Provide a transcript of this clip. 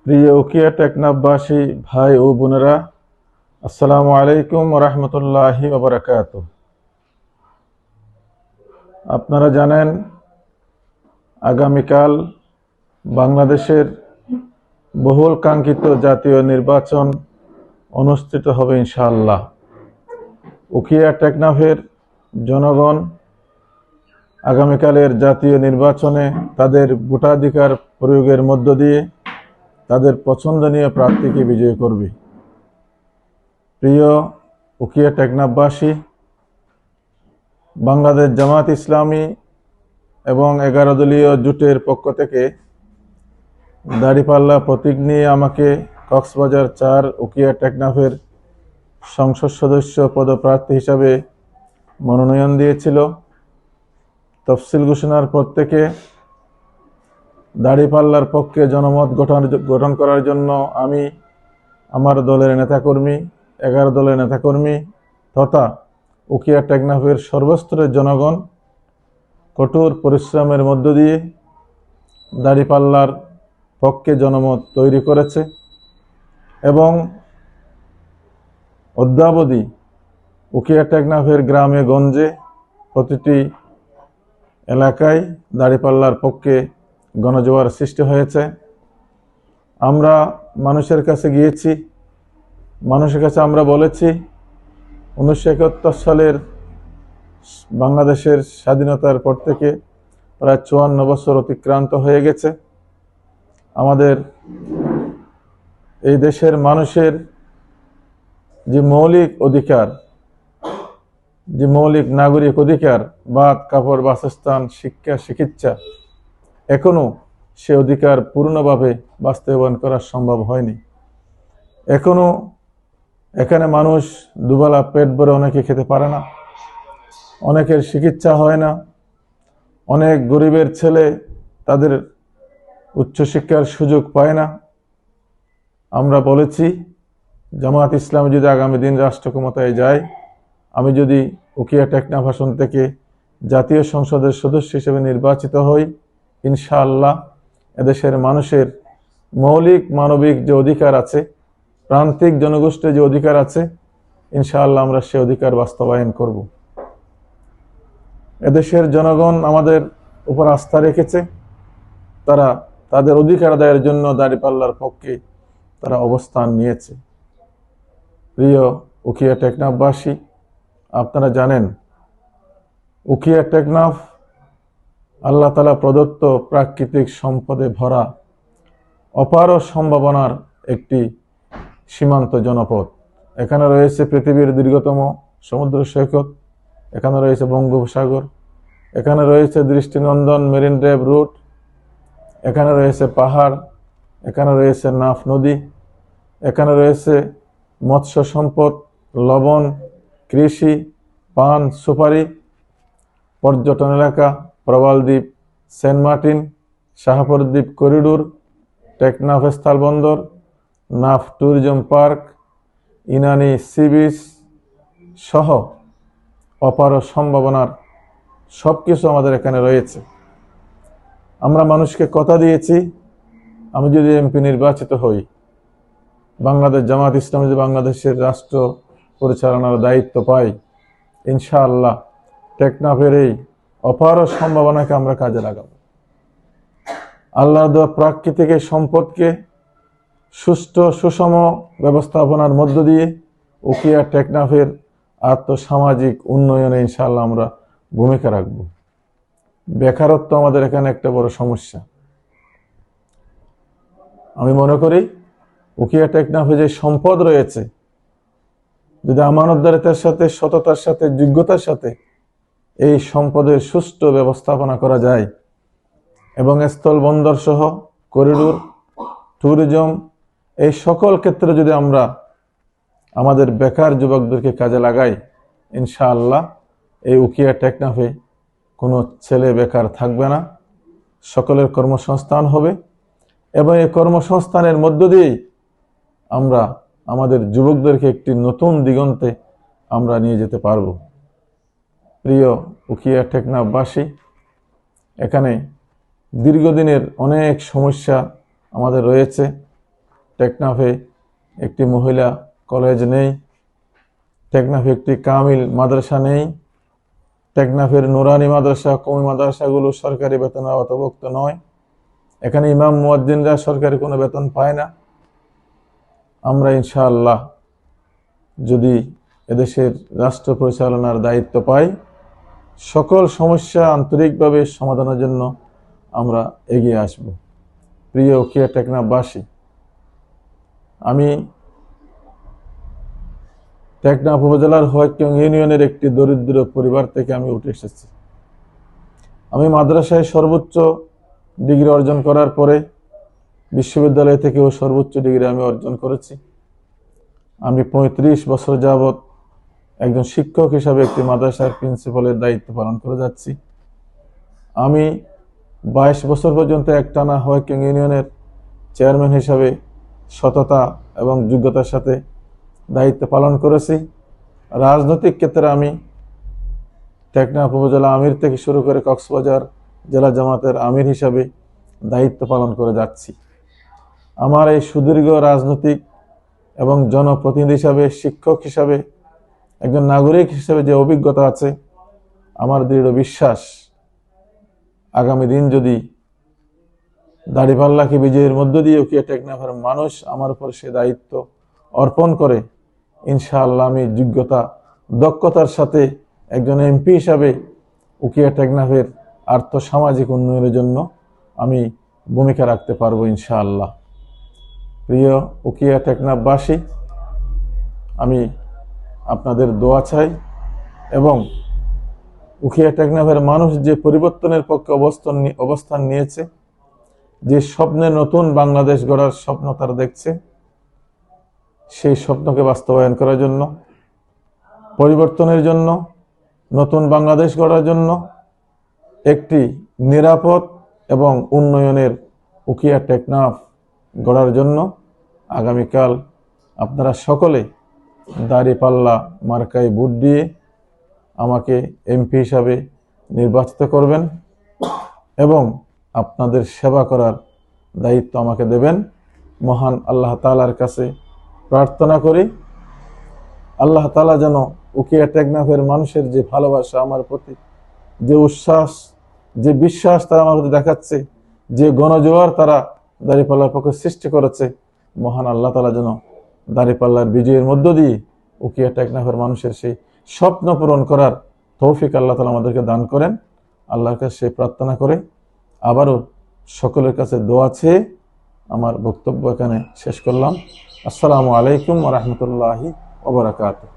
প্রিয় উকিয়া টেকনাফবাসী ভাই ও বোনেরা, আসসালামু আলাইকুম ওয়া রাহমাতুল্লাহি ওয়া বারাকাতুহু। আপনারা জানেন আগামীকাল বাংলাদেশের বহুল কাঙ্ক্ষিত জাতীয় নির্বাচন অনুষ্ঠিত হবে ইনশাআল্লাহ। উকিয়া টেকনাফের জনগণ আগামীকালের জাতীয় নির্বাচনে তাদের ভোটাধিকার প্রয়োগের মধ্য দিয়ে তাদের পছন্দনীয় প্রার্থীকে বিজয়ী করবে। প্রিয় উকিয়া টেকনাফবাসী, বাংলাদেশ জামাত ইসলামী এবং 11 দলীয় জোটের পক্ষ থেকে দাড়িপাল্লা প্রতীক নিয়ে আমাকে কক্সবাজার 4 উকিয়া টেকনাফের সংসদ সদস্য পদপ্রার্থী হিসাবে মনোনয়ন দিয়েছিল। তফসিল ঘোষণার পর থেকে দাড়িপাল্লার পক্ষে জনমত গঠন করার জন্য আমি আমার দলের নেতাকর্মী, 11 দলের নেতাকর্মী তথা উকিয়া টেকনাফের সর্বস্তরের জনগণ কঠোর পরিশ্রমের মধ্য দিয়ে দাড়িপাল্লার পক্ষে জনমত তৈরি করেছে এবং অদ্যাবধি উকিয়া টেকনাফের গ্রামে গঞ্জে প্রতিটি এলাকায় দাড়িপাল্লার পক্ষে গণজোয়ার সৃষ্টি হয়েছে। আমরা মানুষের কাছে গিয়েছি, মানুষের কাছে আমরা বলেছি 1971 সালের বাংলাদেশের স্বাধীনতার পর থেকে প্রায় 54 বছর অতিক্রান্ত হয়ে গেছে। আমাদের এই দেশের মানুষের যে মৌলিক অধিকার, যে মৌলিক নাগরিক অধিকার, ভাত কাপড় বাসস্থান শিক্ষা চিকিৎসা, এখনো সে অধিকার পূর্ণভাবে বাস্তবায়ন করা সম্ভব হয়নি। এখনো এখানে মানুষ দুবেলা পেট ভরে অনেকে খেতে পারে না, অনেকের চিকিৎসা হয় না, অনেক গরিবের ছেলে তাদের উচ্চশিক্ষার সুযোগ পায় না। আমরা বলেছি জামাত ইসলামী যদি আগামী দিন রাষ্ট্র ক্ষমতায় যায়, আমি যদি উকিয়া টেকনাফ আসন থেকে জাতীয় সংসদের সদস্য হিসেবে নির্বাচিত হই, ইনশাআল্লাহ এদেশের মানুষের মৌলিক মানবিক যে অধিকার আছে, প্রান্তিক জনগোষ্ঠীর যে অধিকার আছে, ইনশাআল্লাহ আমরা সে অধিকার বাস্তবায়ন করব। এদেশের জনগণ আমাদের উপর আস্থা রেখেছে, তারা তাদের অধিকার আদায়ের জন্য দাড়িপাল্লার পক্ষে তারা অবস্থান নিয়েছে। প্রিয় উকিয়া টেকনাফবাসী, আপনারা জানেন উকিয়া টেকনাফ আল্লাহ তাআলা প্রদত্ত প্রাকৃতিক সম্পদে ভরা অপার সম্ভাবনার একটি সীমান্ত জনপদ। এখানে রয়েছে পৃথিবীর দীর্ঘতম সমুদ্র সৈকত, এখানে রয়েছে বঙ্গোপসাগর, এখানে রয়েছে দৃষ্টিনন্দন মেরিন ড্রাইভ রুট, এখানে রয়েছে পাহাড়, এখানে রয়েছে নাফ নদী, এখানে রয়েছে মৎস্য সম্পদ, লবণ, কৃষি, পান, সুপারি, পর্যটন এলাকা, প্রবাল দ্বীপ, সেন্ট মার্টিন, শাহপুর দ্বীপ করিডোর, টেকনাফ স্থলবন্দর, Naf tourism park, Inani sea beach সহ অপার সম্ভাবনার সব কিছু আমাদের এখানে রয়েছে। আমরা মানুষকে কথা দিয়েছি, আমি যদি এমপি নির্বাচিত হই, বাংলাদেশ জামাত ইসলামী যদি বাংলাদেশের রাষ্ট্র পরিচালনার দায়িত্ব পাই, ইনশাআল্লাহ টেকনাফের এই অপার সম্ভাবনাকে আমরা কাজে লাগাবো। আল্লাহর দেওয়া প্রাকৃতিক এই সম্পদকে সুষ্ঠু সুষম ব্যবস্থাপনার মধ্য দিয়ে উকিয়া টেকনাফের আর্থসামাজিক উন্নয়নে ইনশাআল্লাহ আমরা ভূমিকা রাখব। বেকারত্ব আমাদের এখানে একটা বড় সমস্যা। আমি মনে করি উকিয়া টেকনাফে যে সম্পদ রয়েছে, যদি আমানতদারিতার সাথে, সততার সাথে, যোগ্যতার সাথে এই সম্পদের সুষ্ঠু ব্যবস্থাপনা করা যায় এবং স্থল বন্দর সহ করিডোর, ট্যুরিজম, এই সকল ক্ষেত্রে যদি আমরা আমাদের বেকার যুবকদেরকে কাজে লাগাই, ইনশাআল্লাহ এই উকিয়া টেকনাফে কোনো ছেলে বেকার থাকবে না, সকলের কর্মসংস্থান হবে এবং এই কর্মসংস্থানের মধ্য দিয়েই আমরা আমাদের যুবকদেরকে একটি নতুন দিগন্তে আমরা নিয়ে যেতে পারব। প্রিয় উকিয়া টেকনাফবাসী, এখানে দীর্ঘদিনের অনেক সমস্যা আমাদের রয়েছে। টেকনাফে একটি মহিলা কলেজ নেই, টেকনাফে একটি কামিল মাদ্রাসা নেই, টেকনাফের নুরানি মাদ্রাসা কওমি মাদ্রাসাগুলো সরকারি বেতনে আওতাভুক্ত নয়, এখানে ইমাম মুয়াজ্জিনরা সরকারি কোনো বেতন পায় না। আমরা ইনশাআল্লাহ যদি এদেশের রাষ্ট্র পরিচালনার দায়িত্ব পাই, সকল সমস্যা আন্তরিকভাবে সমাধানের জন্য আমরা এগিয়ে আসব। প্রিয় উখিয়া টেকনাফবাসী, আমি টেকনাফ উপজেলার হোয়াইটকিং ইউনিয়নের একটি দরিদ্র পরিবার থেকে আমি উঠে এসেছি। আমি মাদ্রাসায় সর্বোচ্চ ডিগ্রি অর্জন করার পরে বিশ্ববিদ্যালয় থেকেও সর্বোচ্চ ডিগ্রি আমি অর্জন করেছি। আমি 35 বছর যাবৎ একজন শিক্ষক হিসাবে একটি মাদ্রাসার প্রিন্সিপালের দায়িত্ব পালন করে যাচ্ছি। আমি 22 বছর পর্যন্ত একটানা হোয়াইটকিং ইউনিয়নের চেয়ারম্যান হিসাবে সততা এবং যোগ্যতার সাথে দায়িত্ব পালন করেছি। রাজনৈতিক ক্ষেত্রে আমি টেকনাফ উপজেলা আমির থেকে শুরু করে কক্সবাজার জেলা জামাতের আমির হিসাবে দায়িত্ব পালন করে যাচ্ছি। আমার এই সুদীর্ঘ রাজনৈতিক এবং জনপ্রতিনিধি হিসাবে, শিক্ষক হিসাবে, একজন নাগরিক হিসাবে যে অভিজ্ঞতা আছে, আমার দৃঢ় বিশ্বাস আগামী দিন যদি দাড়িপাল্লাকে বিজয়ের মধ্য দিয়ে উখিয়া টেকনাফের মানুষ আমার উপর সে দায়িত্ব অর্পণ করে, ইনশাআল্লাহ আমি যোগ্যতা দক্ষতার সাথে একজন এমপি হিসাবে উখিয়া টেকনাফের আর্থসামাজিক উন্নয়নের জন্য আমি ভূমিকা রাখতে পারবো ইনশাআল্লাহ। প্রিয় উখিয়া টেকনাফবাসী, আমি আপনাদের দোয়া চাই এবং উখিয়া টেকনাফের মানুষ যে পরিবর্তনের পক্ষে অবস্থান নিয়েছে, যে স্বপ্নে নতুন বাংলাদেশ গড়ার স্বপ্ন তারা দেখছে, সেই স্বপ্নকে বাস্তবায়ন করার জন্য, পরিবর্তনের জন্য, নতুন বাংলাদেশ গড়ার জন্য, একটি নিরাপদ এবং উন্নয়নের উখিয়া টেকনাফ গড়ার জন্য আগামীকাল আপনারা সকলে দাড়িপাল্লা মার্কায় ভোট দিয়ে আমাকে এমপি হিসাবে নির্বাচিত করবেন এবং আপনাদের সেবা করার দায়িত্ব আমাকে দেবেন। মহান আল্লাহ তাআলার কাছে প্রার্থনা করি, আল্লাহ তাআলা যেন উখিয়া টেকনাফের মানুষের যে ভালোবাসা আমার প্রতি, যে উচ্ছ্বাস, যে বিশ্বাস তারা আমার প্রতি দেখাচ্ছে, যে গণজোয়ার তারা দাড়িপাল্লার পক্ষে সৃষ্টি করেছে, মহান আল্লাহ তাআলা যেন দাড়িপাল্লার বিজয়ের মধ্য দিয়ে উখিয়া টেকনাফের মানুষের সেই স্বপ্ন পূরণ করার তৌফিক আল্লাহ তাআলা আমাদেরকে দান করেন। আল্লাহর কাছে সেই প্রার্থনা করে আবারও সকলের কাছে দোয়া চেয়ে আমার বক্তব্য এখানে শেষ করলাম। আসসালামু আলাইকুম ওয়া রাহমাতুল্লাহি ওয়া বারাকাতুহু।